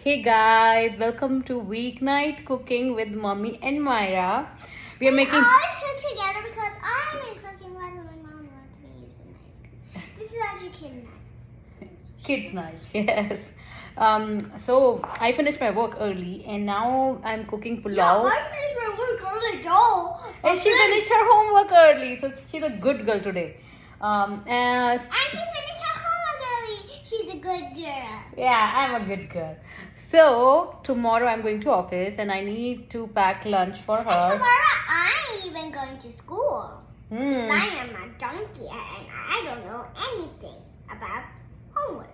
Hey guys, welcome to Weeknight Cooking with Mommy and Myra. We are making. We always cook together because I've been cooking less and my mom wants me to use a knife. This is actually kid knife. Kids knife, yes. So I finished my work early and now I'm cooking pulao. I finished my work early, though. And she finished her homework early, so she's a good girl today. And she finished her homework early. She's a good girl. Yeah, I'm a good girl. So tomorrow I'm going to office and I need to pack lunch for her. And tomorrow I'm even going to school. Hmm. I am a donkey and I don't know anything about homework.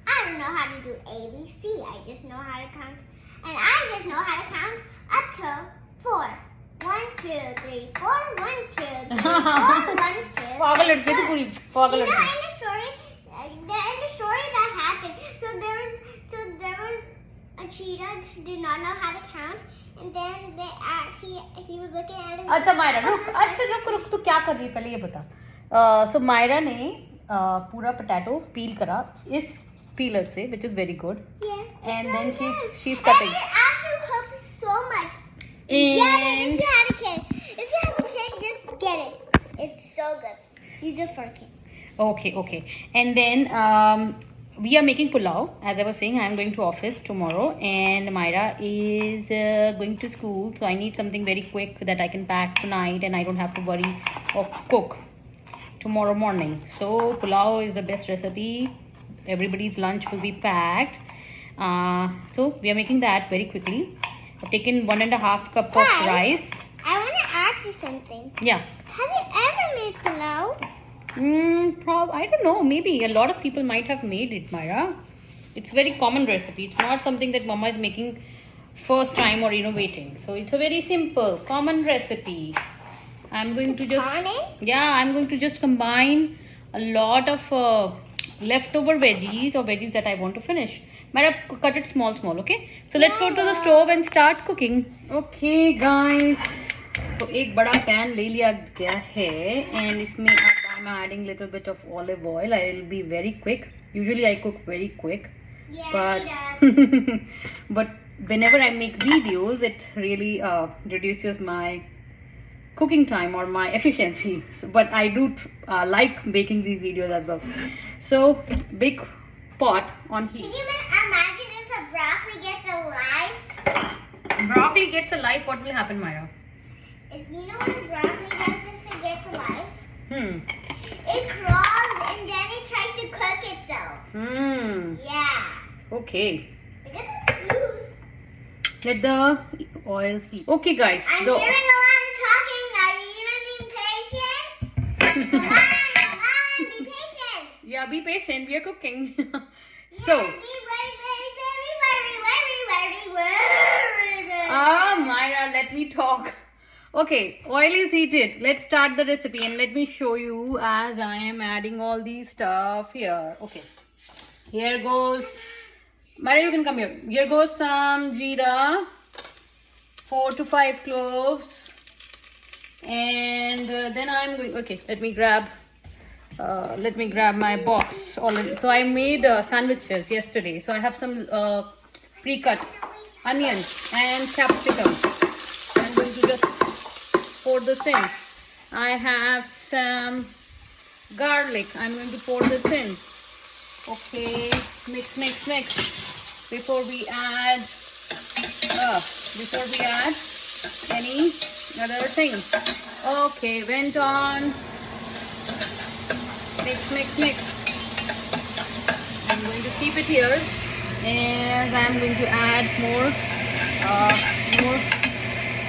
I don't know how to do ABC. I just know how to count. And I just know how to count up to 4. 1, 2, 3, 4. 1, 2, 3, 4. 1, 2, 3, Pagal ladki tu puri pagal You know, ladki. in the story that happened, so there was a cheetah did not know how to count, and then he was looking at his. अच्छा मायरा रुक तू क्या कर रही है पहले ये बता. So मायरा ने पूरा पोटैटो पील करा इस peeler से, which is very good. Yeah. And really then is. she's cutting. And it actually helps so much. And Get it if you had a kid. If you have a kid, just get it. It's so good. Use it for a kid. Okay. And then we are making pulao. As I was saying, I am going to office tomorrow, and Myra is going to school. So I need something very quick that I can pack tonight, and I don't have to worry or cook tomorrow morning. So pulao is the best recipe. Everybody's lunch will be packed. So we are making that very quickly. I've taken 1.5 cup of rice. I want to ask you something. Yeah. Have you ever made pulao? I don't know. Maybe a lot of people might have made it, Myra. It's a very common recipe. It's not something that Mama is making first time or innovating. So it's a very simple, common recipe. I'm going to just combine a lot of leftover veggies or veggies that I want to finish. Myra, cut it small, okay? So let's go to the stove and start cooking. Okay, guys. So एक बड़ा pan ले लिया गया है and इसमें I'm adding little bit of olive oil. I'll be very quick. Usually I cook very quick. Yeah, But she does. but whenever I make videos, it really reduces my cooking time or my efficiency. So, but I do like making these videos as well. So big pot on heat. Can you imagine if a broccoli gets alive? Broccoli gets alive, what will happen, Myra? You know what a broccoli does if it gets alive? Hmm. It crawls and then it tries to cook itself. Yeah. Okay. Because it's food. Let the oil heat. Okay, guys. I'm hearing a lot of talking. Are you even being patient? Come on, be patient. Yeah, be patient. We are cooking. Yeah, be very. Myra, let me talk. Okay, oil is heated. Let's start the recipe and let me show you as I am adding all these stuff here. Okay, here goes. Myra, you can come here. Here goes some jeera, 4 to 5 cloves, and then I'm going. Okay, let me grab my box already. So I made sandwiches yesterday. So I have some pre-cut onions and capsicum. I'm going to just pour this in. I have some garlic. I'm going to pour this in. Okay, mix before we add any other thing. Okay, went on. Mix. I'm going to keep it here, and I'm going to add more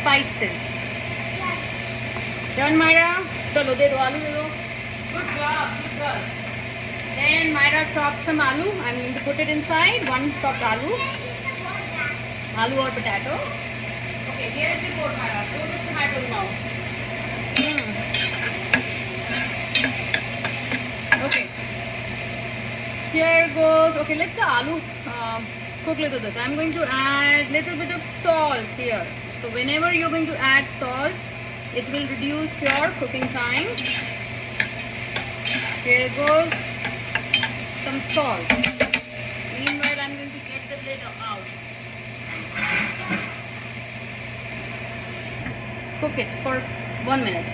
spices. Done, Myra? Chalo, de do, aloo de do. Good job. Then Myra chopped some aloo. I'm going to put it inside. 1 chopped aloo. Aloo or potato. Okay, here is the board, Myra. Put the tomatoes now. Okay. Here goes. Okay, let the aloo cook little bit. I'm going to add little bit of salt here. So whenever you're going to add salt, it will reduce your cooking time. Here goes some salt. Meanwhile, I'm going to get the lid out. cook it for 1 minute.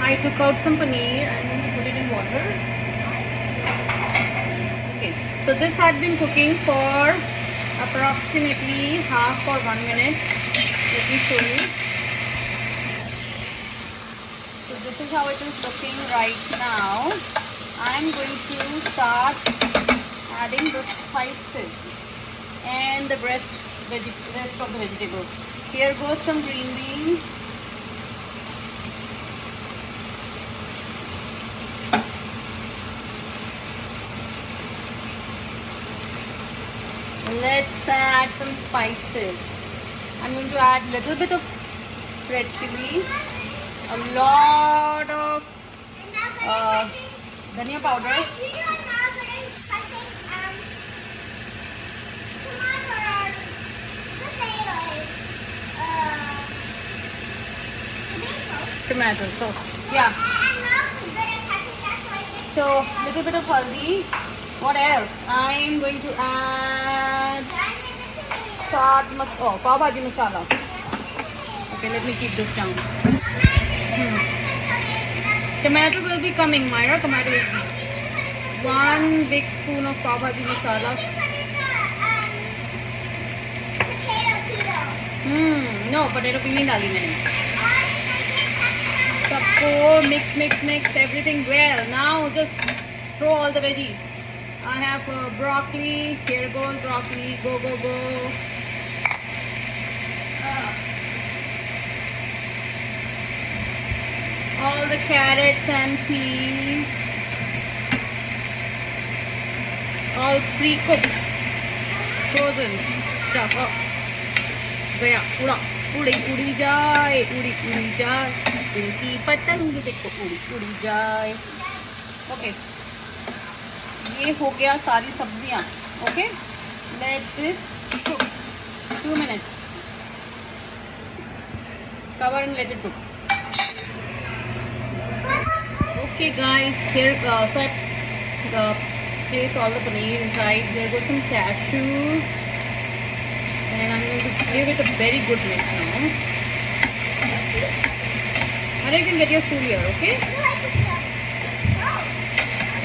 I took out some paneer. I'm going to put it in water. Okay, so this had been cooking for approximately half or 1 minute. Let me show you. So this is how it is looking right now. I'm going to start adding the spices and the rest of the vegetables. Here goes some green beans. Let's add some spices. I'm going to add a little bit of red chili, a lot of dhania powder, tomato. So yeah. So little bit of haldi. What else? I'm going to add pav bhaji masala. Okay, let me keep this down. Tomato will be coming, Myra. Tomato will be 1 big spoon of pav bhaji masala. No, potato peel nahi dali maine. Sabko mix everything well. Now just throw all the veggies. I have broccoli. Here goes broccoli. Go. All the carrots and peas. All pre-cooked, frozen stuff. Oh, gaya. Udi jaye. Unki patang dekho udi jaye. Okay. ये हो गया सारी सब्जियां. Okay, let this cook 2 minutes. Cover and let it cook. Okay guys, here place all the paneer inside. There goes some cashews, and I'm going to give it a very good mix now. And you can get your food here. Okay,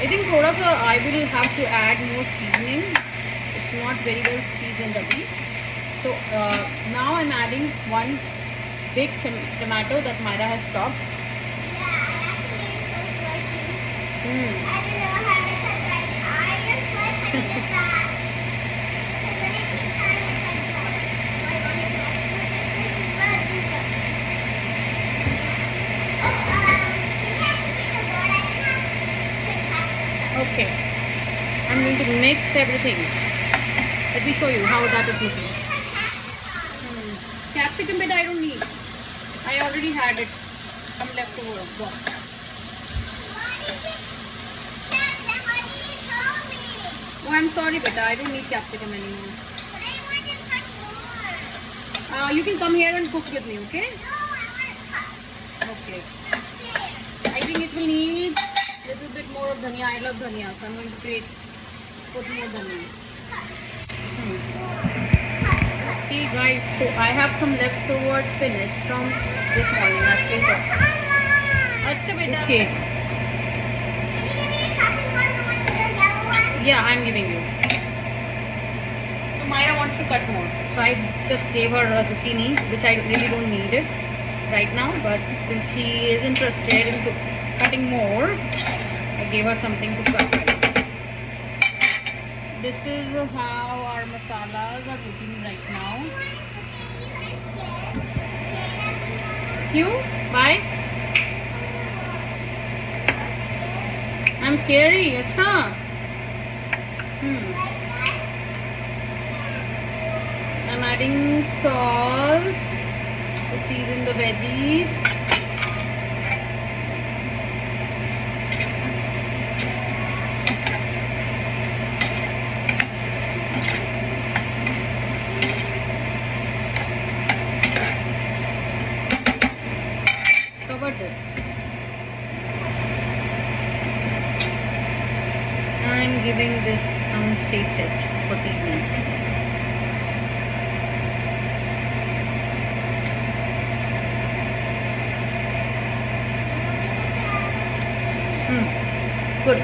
I think I will have to add more seasoning. It's not very well seasoned abhi. So now I'm adding 1 big tomato that Myra has chopped. I don't know how to cut that. I just like cutting it back. Okay, I'm going to mix everything. Let me show you how that is looking. Capsicum bit I don't need. I already had it. Some left over. Go. Oh, I'm sorry, beta. I don't need capsicum anymore. But I want to cut more. You can come here and cook with me, okay? No, I want to cut. Okay. I think it will need a little bit more of dhania. I love dhania, so I'm going to put more dhania. Okay, guys. So I have some leftover spinach from this morning. Okay. Yeah, I'm giving you. So Myra wants to cut more. So I just gave her a zucchini, which I really don't need it right now. But since she is interested in cutting more, I gave her something to cut. This is how our masalas are looking right now. You? Bye. I'm scary. Acha. I'm adding salt to season the veggies. Cover this. I'm giving this some taste test for seasoning. Good.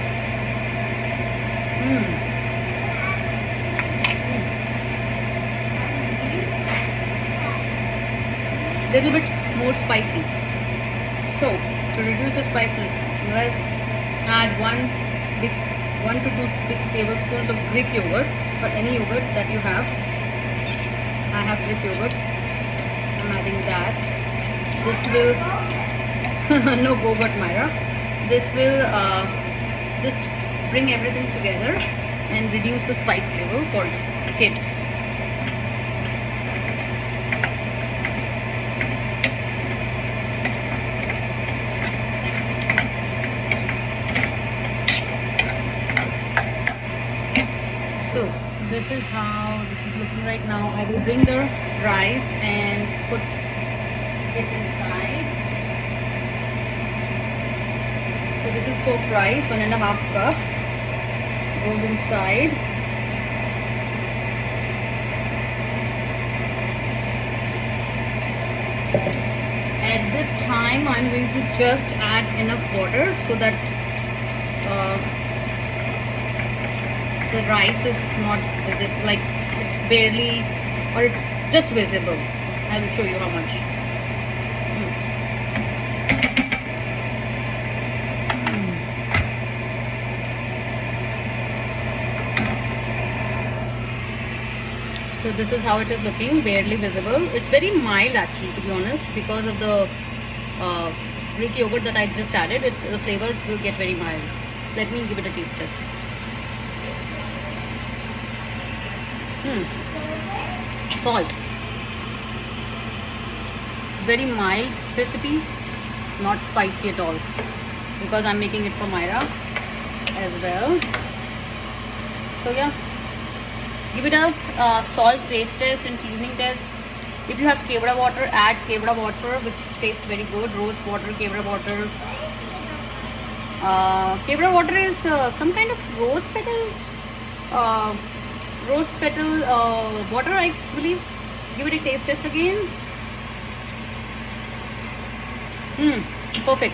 Little bit more spicy. So to reduce the spiciness, you guys add 1 to 2 big tablespoons of Greek yogurt or any yogurt that you have. I have Greek yogurt. I'm adding that. This will no go-but, Myra. This will just bring everything together and reduce the spice level for kids. So this is how this is looking right now. I will bring the rice and put it inside. So this is soaked rice, 1.5 cup. Goes inside. At this time, I'm going to just add enough water so that the rice is not visible, like it's barely, or it's just visible. I will show you how much. So this is how it is looking, barely visible. It's very mild actually, to be honest, because of the Greek yogurt that I just added. The flavors will get very mild. Let me give it a taste test. Salt. Very mild recipe, not spicy at all, because I'm making it for Myra as well. So yeah, give it a salt taste test and seasoning test. If you have kevra water, add kevra water, which tastes very good. Rose water, kevra water. Kevra water is some kind of rose petal water, I believe. Give it a taste test again. Perfect.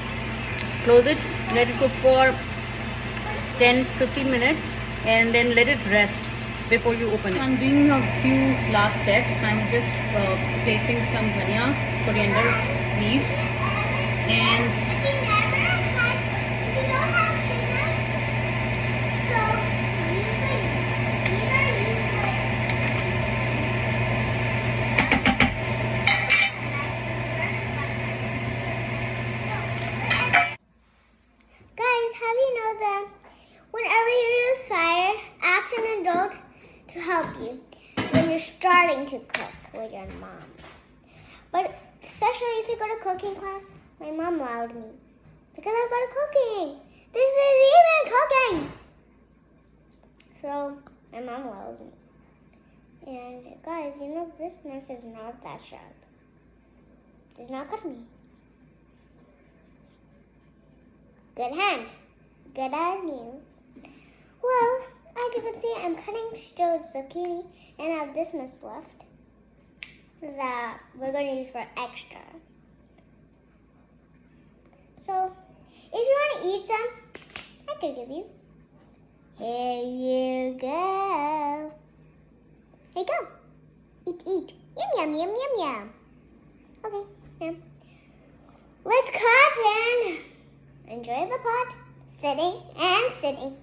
Close it, let it cook for 10-15 minutes and then let it rest before you open it. I'm doing a few last steps. I'm just placing some dhania, coriander leaves, and to help you when you're starting to cook with your mom. But especially if you go to cooking class, my mom allowed me because I've got a cooking. This is even cooking. So my mom allows me. And guys, you know this knife is not that sharp. It does not cut me. Good hand. Good on you. Well, as you can see, I'm cutting still zucchini, and I have this much left that we're going to use for extra. So, if you want to eat some, I can give you. Here you go. Here you go. Eat, eat. Yum, yum, yum, yum, yum. Okay, yeah. Let's cut and enjoy the pot. Sitting and sitting.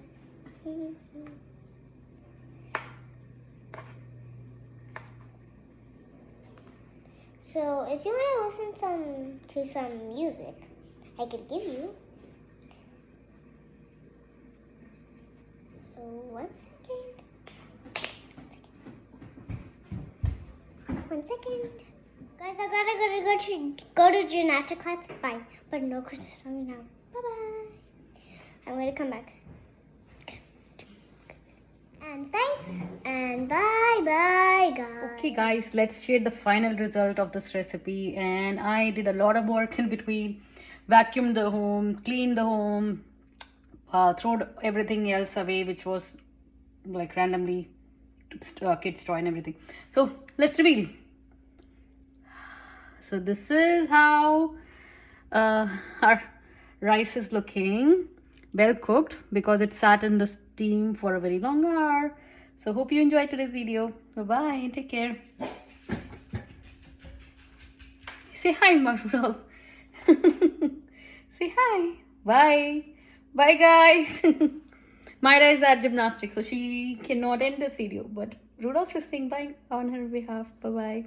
So if you want to listen to some music, I can give you. So 1 second. 1 second. Guys, I gotta go to gymnastics class. Bye. But no Christmas song now. Bye bye. I'm gonna come back. And thanks and bye bye guys. Okay guys, let's share the final result of this recipe. And I did a lot of work in between. Vacuumed the home, cleaned the home, throw everything else away, which was like randomly kids' toy and everything. So let's reveal. So this is how our rice is looking. Well cooked because it sat in the steam for a very long hour. So hope you enjoyed today's video. Bye bye. Take care. Say hi, Marshall. Say hi. Bye. Bye, guys. Myra is at gymnastics, so she cannot end this video. But Rudolph is saying bye on her behalf. Bye bye.